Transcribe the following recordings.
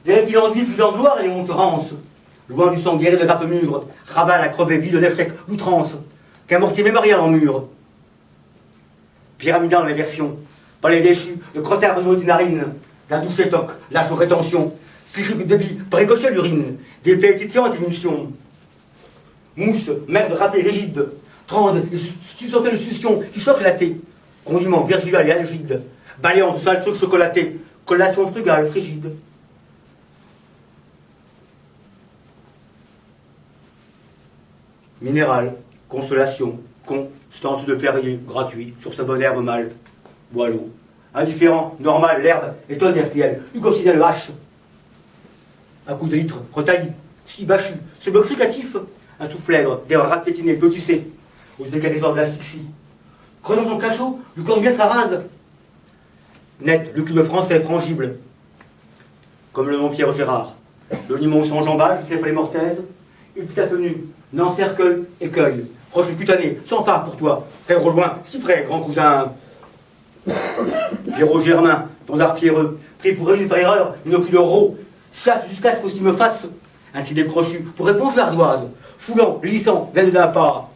Les reptiles enduits plus en gloire et les Montrances, loin du sang guéri de grappe mûre, rabat la crevé vie de l'échec l'outrance, qu'un mortier mémorial en mur. Pyramidal dans les versions, palais déchu, le crottin renaud des narines, d'un douce étoque, lâche aux rétentions, cyclique débit, précoché l'urine, des plaies titillantes d'émulsion. Mousse, merde râpée rigide, transe, substantielle de succion qui choque la thé, condiment virginal et algide, balayant de sale truc chocolaté, collation frugale, frigide. Minéral, consolation, constance de Perrier, gratuit, sur sa bonne herbe mâle, boileau. Indifférent, normal, l'herbe, étonne RTL, le H. Un coup de litre, retailli, si bâchu, ce bloc fricatif, un soufflèvre, des rats piétinés, lotussés, aux écarissoirs de l'asphyxie. Creusant son cachot, le corps bien rase. Net, le club français frangible, comme le nom Pierre Gérard. Le limon sans jambage, qui fait les mortaises, et petit avenue, n'encercle, écueil, roche cutanée, sans part pour toi, très au loin, si près, grand cousin. Pierrot Germain, ton art pierreux, pris pour réunir par erreur, une ocule rot, chasse jusqu'à ce qu'aussi me fasse, ainsi décrochu, pour éponge l'ardoise, foulant, lissant, veine d'un pas.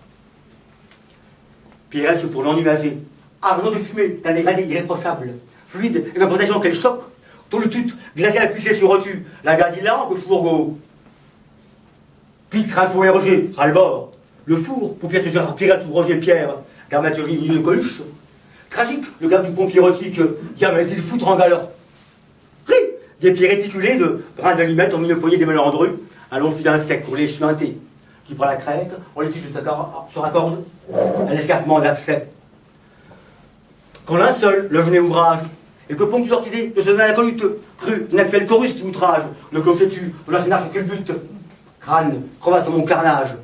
Pierrette pour l'ennuager, ardent de fumée, d'un dégradé irréprochable, fluide et me protégeant qu'elle choque, tout le tut, glacial puissé sur retu, la gazillanque fourgo. Pitre, info et Roger, ras-le-bord. Le four, paupière de Gérard Pierrette ou Roger Pierre, dramaturgie milieu de Coluche. Tragique, le gars du pompier érotique, qui a été de foutre en galère. Des pieds réticulés de brins d'allumettes en milieu foyer des mélandrus, un long fil d'insectes pour les chuinter, qui prend la crête, on les tue se raccorde, un escarpement d'accès. Quand l'un seul, le venait ouvrage, et que ponctue l'orchidée de ce mal inconnu, cru, une actuelle chorus qui outrage, le clocher tue, de l'ancien arche culbute, crâne, crevasse dans mon carnage.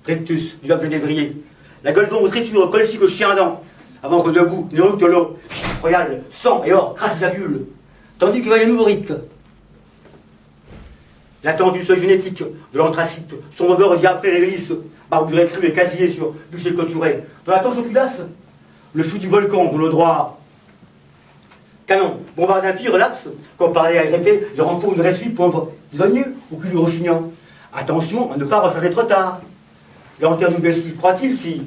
Rectus, du objet d'évrier, la gueule d'ombre triture, colle ici que chien dent, avant que debout, une route de l'eau, royale, sang et or, crache j'accule, tandis que va les nouveaux rites. L'attendu seuil génétique de l'anthracite, son odeur diapré les lisses, barburé cru et casillé sur bûcher clôturé, dans la torche oculasse, le flou du volcan pour le droit. Canon, bombarde impie, relapse, comme parlait à répéter, le renfort une ressuie pauvre, prisonnier ou cul rechignant. Attention à ne pas recharger trop tard. L'antenne du Bessie, croit-il si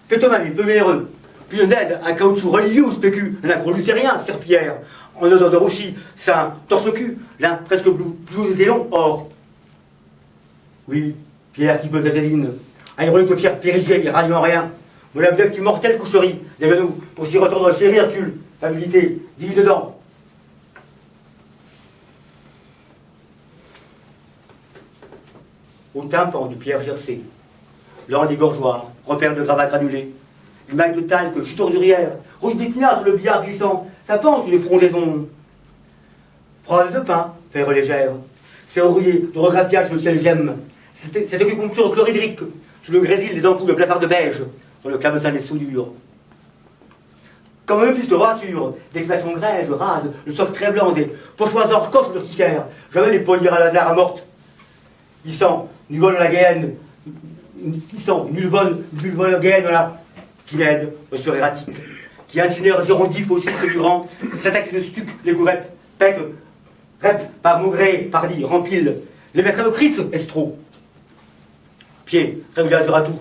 pétomane, peu généreux, puis une aide, un caoutchouc religieux ou spécu, un accro luthérien sur Pierre, en odeur de roussi, saint, torche cul, l'un presque plus des longs, or. Oui, Pierre qui peut assassine, un ironique de Pierre périgé et radiant rien, mon abject immortel coucherie, des genoux, pour s'y retendre chéri Hercule, habilité, divine dedans. Au tympan du Pierre Gercé, l'or des gorgeoirs, repère de gravats granulés, une maille de talc, chute ordurière, rouge d'épinards sur le billard glissant, sa pente une frondaison. Froide de pain, fer légère, c'est rouillé de regrapiage le ciel gemme, cette acupuncture chlorhydrique, sous le grésil des ampoules de plafard de beige, dans le clavecin des soudures. Comme un fils de voiture, des classements grèges, rase, le socle très blanc, des pochoirs cochent l'urticaire, jamais les polières à Lazare à morte. Il sent, nul vol la gaine, il sent, nul vol la gaine, voilà, qui l'aide, monsieur erratique, qui incinère Gérondif aussi, celui grand, qui s'attaque de stuc, les gourrettes, pète, rep, par maugré, pardi, rempile, les maîtres de Chris, estro. Pied, régulateur à tout,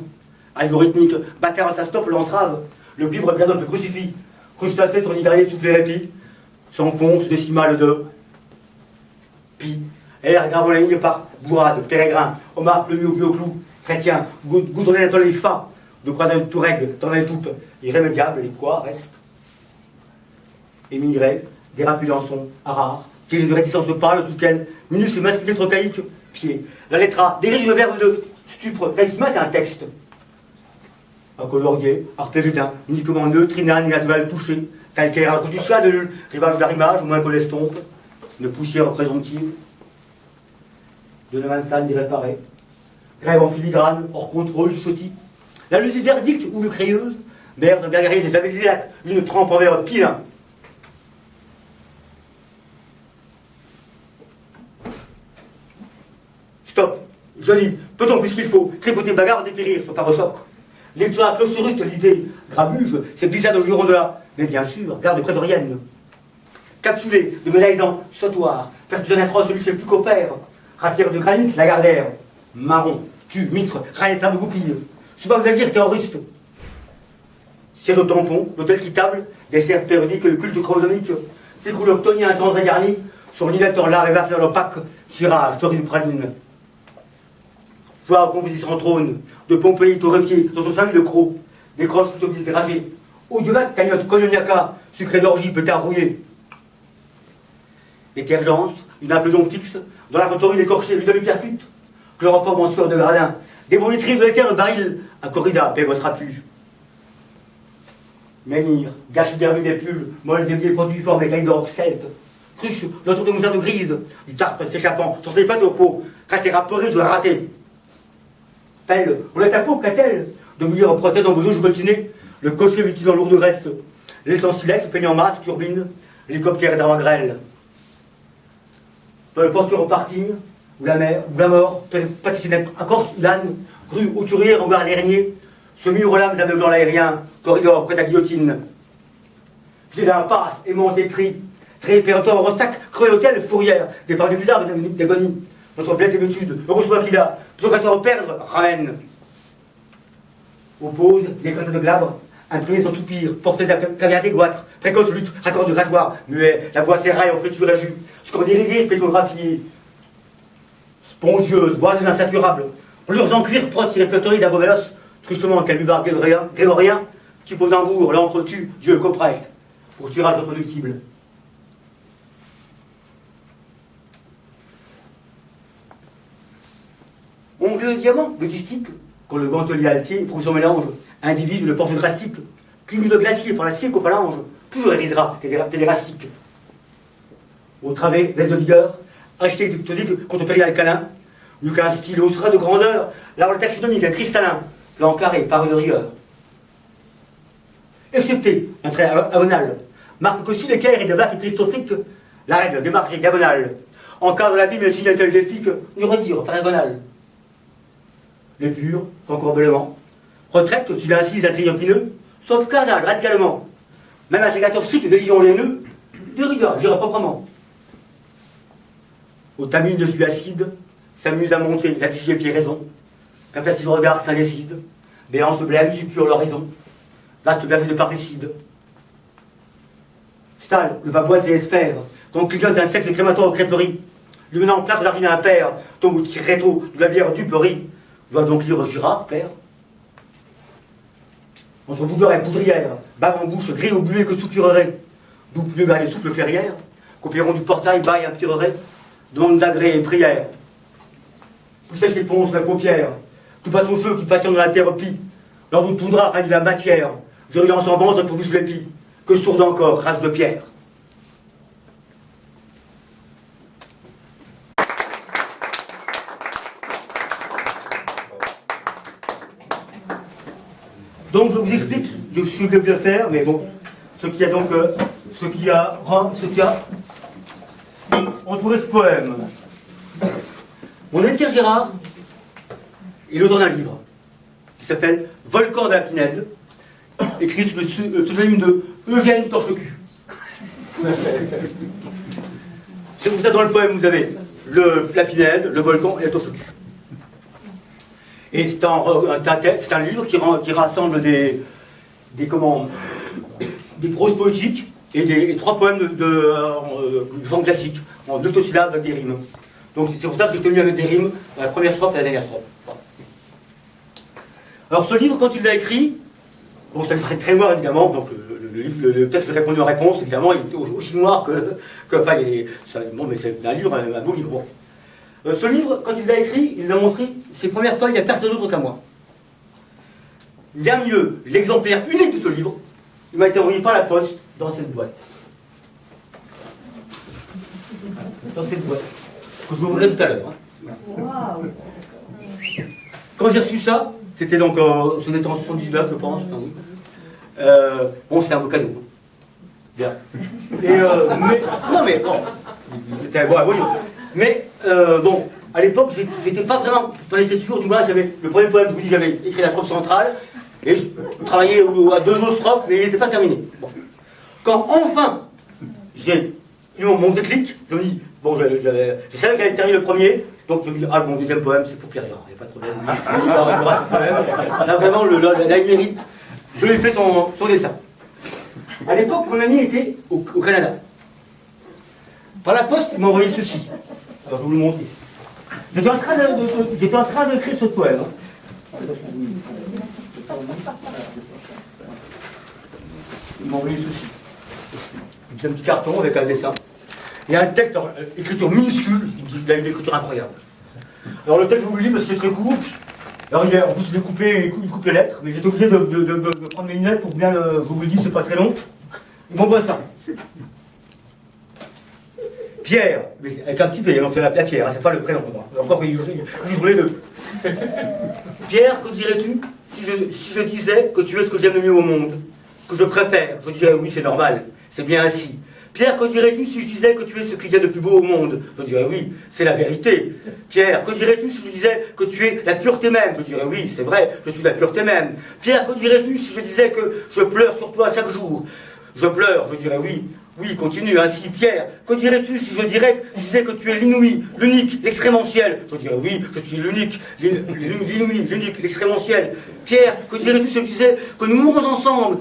algorithmique, bâtard à sa stoppe l'entrave, le libre gradon de crucifix, crustacé sur l'idée souffle les répits, s'enfonce décimale de pi, air gravant la ligne par bourrade, pérégrin, homard pleuvu au vieux clou, chrétien, goudronné dans les fa, de croix de tout règle, dans les toupes, irrémédiable, les quoi restent. Émigré, dérapé dans son rare, tiré de réticence de pâle, sous lequel, minus masculé trocaïque, pied, la lettre A, dirige le verbe de stupre, charismate un texte. Un colorier, arpégidin, uniquement neutre, inane et naturel touché, calcaire à coup du chat de l'ul, rivage d'arrimage, moins que l'estompe, une poussière présomptive, de Nemantan irréparé, grève en filigrane, hors contrôle, chotty, la lucie verdicte ou lucrayeuse, mère de gargarie des avésilacs, une trempe en verre pilin. Stop, joli, peut-on puisqu'il faut, tripoter bagarre, dépérir, sur pare-choc. Lecture à clocherute, l'idée, grabuge, c'est glissade au juron de là. Mais bien sûr, garde prétorienne. capsulé de médaillants sautoirs, perturbé atroce, celui c'est plus qu'offert, rapière de granit, la gardère, marron, tu, mitre, raille, sable, goupille, souvent vous allez dire terroriste. Siège au tampon, l'hôtel quittable, dessert périodique, le culte chromosomique, s'écoule octonien, un tendre garni, sur l'inateur l'art et vers l'opaque, tirage, story du praline. Soir composition en trône, de Pompéi torréfié, dans son salut de croc, décroche tout au dragé, au dieu-lac, cagnotte, cognaca, sucré d'orgie, pétard rouillé. Détergence, une aplomb fixe, dans la rhétorique écorchée, l'huile de percute, chloroforme en sueur de gradin, des bonneteries de l'éther, baril, à corrida, paix votre appui. Menhir, gâche d'hermine des pulls, molle dévié, produiforme, écailles d'orgue celte, cruche, l'autre de moussard de grise, du tartre s'échappant, sur des pattes au pot, cratère poré, je dois rater. Pelle, roulette à peau, qu'a-t-elle de mouiller en prothèse en besoin botiné, le cocher mutilant lourd de reste, l'étang silex, peignant en masse, turbine, l'hélicoptère d'avant grêle. Dans le porture au parking, ou la mer, ou la mort, pâtissinette, accorce, l'âne, grue, auturière, regard dernier, semi-mur aux lames aveuglant l'aérien, corridor, près de la guillotine. J'ai d'un passe, aimanté, tri, péremptoire, ressac, creux l'hôtel, fourrière, départ du bizarre, d'agonie. Notre blette étude, heureusement qu'il a, plutôt qu'à t'en perdre, ramène. Oppose, des cantes de glabre, imprimé son soupir, porté à caviar des goitres, précoce lutte, raccord de grattoir, muet, la voix serraille en friture à jus, ce qu'on dérivé, pétographié, spongieuse, boiseuse insaturable, leurs en cuir, prote, répertoriée d'abovelos, truchement, calubar grégorien, typo d'ambour, l'entretue, Dieu coprect, pour tirage reproductible. Ongle de diamant, le distique, quand le gantelier altier prouve son mélange, indivise le porte drastique, cumul de glacier par la scie copalange, toujours hérisera pédérastique. Au travers d'aide de vigueur, architectonique contre périal canin, lui qu'un stylo sera de grandeur, l'arbre taxinomique, un cristallin, plan carré par une rigueur. Excepté un trait agonal, marque qu'aussi l'équerre et de bac christophique, la règle démarche diagonale, en cas de l'abîme et signal défique, ni retire paragonal. Les purs, encorbellement, retraite s'il incise un triopineux, sauf casage radicalement. Même un ségateur cycle de lions laineux, de rigueur, j'irai proprement. Au tamis de celui acide, s'amuse à monter, l'affiché pied raison, qu'un facile regard s'indécide, béant se blême, suppure l'horizon, vaste berger de parricide. Stalle, le baboite et espère, ton clignote d'un sexe de crématoire aux crêperies, lui menant en place d'argile impair, tombe ou tire rétro, de la bière duperie, doit donc lire Girard, père. Entre boudoir et poudrière, bave en bouche, gris au buée que soupirerait, d'où plus bas les souffles clairières, qu'au perron du portail baille impirerait, demande d'agré et prière. Poussait ses ponces la paupière, tout passe au feu qui passionne dans la terre pie, lors d'où toundra règne la matière, virulence en vente pour vous sous l'épi, que sourde encore, rage de pierre. Donc je vous explique, je suis obligé de le faire, mais bon, ce qui a entouré ce poème. Mon ami Pierre Girard est l'auteur d'un livre qui s'appelle Volcan de la Pinède, écrit sous le pseudonyme de Eugène Torchecu. Vous êtes dans le poème, vous avez la Pinède, le volcan et la Torchecu. Et c'est un livre qui rassemble des proses poétiques et trois poèmes de genre classique, en 2 syllabes avec des rimes. Donc c'est pour ça que j'ai tenu avec des rimes la première strophe et la dernière strophe. Alors ce livre, quand il l'a écrit, bon, c'est très, très noir évidemment, donc le texte de répondu en réponse, évidemment, il est aussi noir que enfin, bon, mais c'est un livre, un beau livre. Bon. Ce livre, quand il l'a écrit, il l'a montré ses premières feuilles à personne d'autre qu'à moi. Bien mieux, l'exemplaire unique de ce livre, il m'a été envoyé par la poste dans cette boîte. Dans cette boîte. Que je vous ouvrirai tout à l'heure. Hein. Wow. Quand j'ai reçu ça, c'était donc en 79, je pense. Enfin, oui. Bon, c'était un beau cadeau. Bien. Et, non, mais bon. C'était un beau livre. Mais, bon, à l'époque, j'étais pas vraiment dans l'écriture, du moins, j'avais le premier poème, je vous dis, j'avais écrit la strophe centrale, et je travaillais à 2 autres strophes, mais il n'était pas terminé. Bon. Quand enfin, j'ai mon déclic, je me dis, bon, je savais que j'allais terminer le premier, donc je me dis, ah, mon deuxième poème, c'est pour Pierre Jarre, il n'y a pas de problème. Là, vraiment, là, il mérite. Je lui ai fait son dessin. À l'époque, mon ami était au Canada. Par la poste, il m'a envoyé ceci. Alors, je vous le montre ici. J'étais en train d'écrire ce poème. Il m'a envoyé ceci. C'est un petit carton avec un dessin. Il y a un texte, écriture minuscule, il a une écriture incroyable. Alors le texte, je vous le lis parce que c'est très court. Alors en plus, il coupe les lettres, mais j'étais obligé de prendre mes lunettes pour bien je vous le dis, c'est pas très long. Il m'envoie ça. Pierre, mais avec un petit P, donc c'est la Pierre, hein, c'est pas le prénom pour moi. Encore que je voulais le. Pierre, que dirais-tu si je disais que tu es ce que j'aime le mieux au monde, que je préfère? Je dirais oui, c'est normal, c'est bien ainsi. Pierre, que dirais-tu si je disais que tu es ce qu'il y a de plus beau au monde? Je dirais oui, c'est la vérité. Pierre, que dirais-tu si je disais que tu es la pureté même? Je dirais oui, c'est vrai, je suis la pureté même. Pierre, que dirais-tu si je disais que je pleure sur toi chaque jour? Je pleure, je dirais oui. Oui, continue ainsi. Pierre, que dirais-tu si je disais que tu es l'inouï, l'unique, l'extrémentiel? Je dirais oui, je suis l'unique, l'inouï, l'unique, l'extrémentiel. Pierre, que dirais-tu si je disais que nous mourrons ensemble,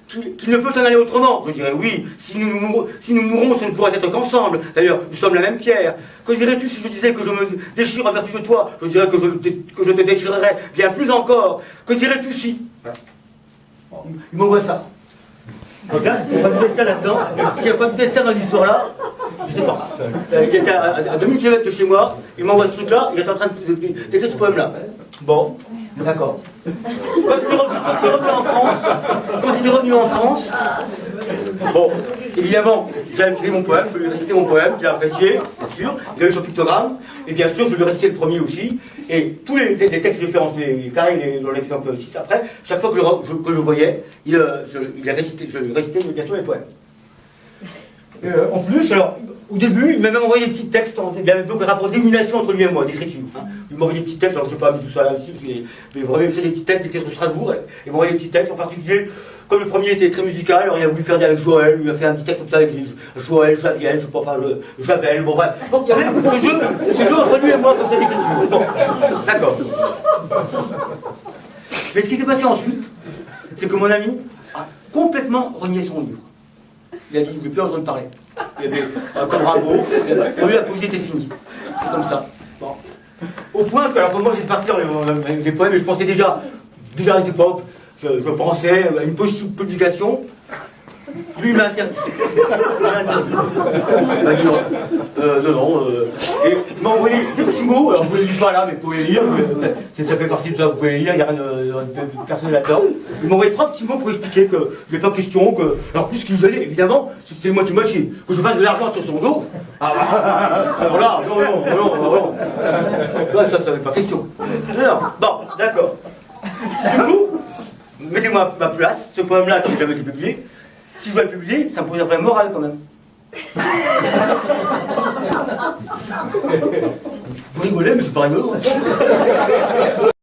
qu'il ne peut en aller autrement? Je dirais oui, si nous mourrons, ce ne pourra être qu'ensemble. D'ailleurs, nous sommes la même pierre. Que dirais-tu si je disais que je me déchire en vertu de toi? Je dirais que je te déchirerais bien plus encore. Que dirais-tu si... Il m'envoie ça. Donc là, s'il n'y a pas de destin là-dedans, s'il n'y a pas de destin dans l'histoire-là, je sais pas. Il était à 2000 km de chez moi, il m'envoie ce truc-là, il est en train d'écrire ce poème-là. Bon, d'accord. Quand il est revenu en France, bon, évidemment, j'ai écrit mon poème, je lui ai récité mon poème, qu'il a apprécié, bien sûr, il a eu son pictogramme, et bien sûr, je lui ai récité le premier aussi, et tous les textes que j'ai fait en les carrés, dans les exemples 6 après, chaque fois que je le voyais, je lui récitais bien sûr les poèmes. En plus, alors, au début, il m'a même envoyé des petits textes, il y avait donc un rapport d'émulation entre lui et moi, d'écriture. Hein. Il m'a envoyé des petits textes, alors je ne sais pas mis tout ça là-dessus, mais il m'a écrit des petits textes, il était sur Strasbourg, il m'a envoyé des petits textes, en particulier, comme le premier était très musical, alors il a voulu faire avec Joël, il a fait un petit texte comme ça avec Joël, Javiel, je sais pas, enfin, Javel, bon bref. Donc il y avait ce jeu entre lui et moi comme ça d'écriture. Bon, d'accord. Mais ce qui s'est passé ensuite, c'est que mon ami a complètement renié son livre. Il a dit, je ne veux plus entendre parler. Il y avait comme Rimbaud, pour lui la poésie était finie. C'est comme ça. Bon. Au point que, alors pour moi j'ai parti dans les poèmes, et je pensais déjà à cette époque, je pensais à une possible publication. Lui il m'a interdit. Il m'a dit non. Et il m'a envoyé des petits mots, alors vous ne les lisez pas là, mais vous pouvez les lire, ça fait partie de ça, vous pouvez les lire, il n'y a rien de personnel là-dedans. Il m'a envoyé 3 petits mots pour expliquer qu'il n'est pas question que. Alors plus qu'il voulait, évidemment, c'est moitié-moitié. Que je fasse de l'argent sur son dos. Alors là, non. Là, ça n'est pas question. Non, bon, d'accord. Du coup, mettez-moi à ma place, ce poème-là qui n'a jamais été publié. Si je dois le publier, ça me pose un problème moral quand même. Vous rigolez, mais c'est pas rigolo.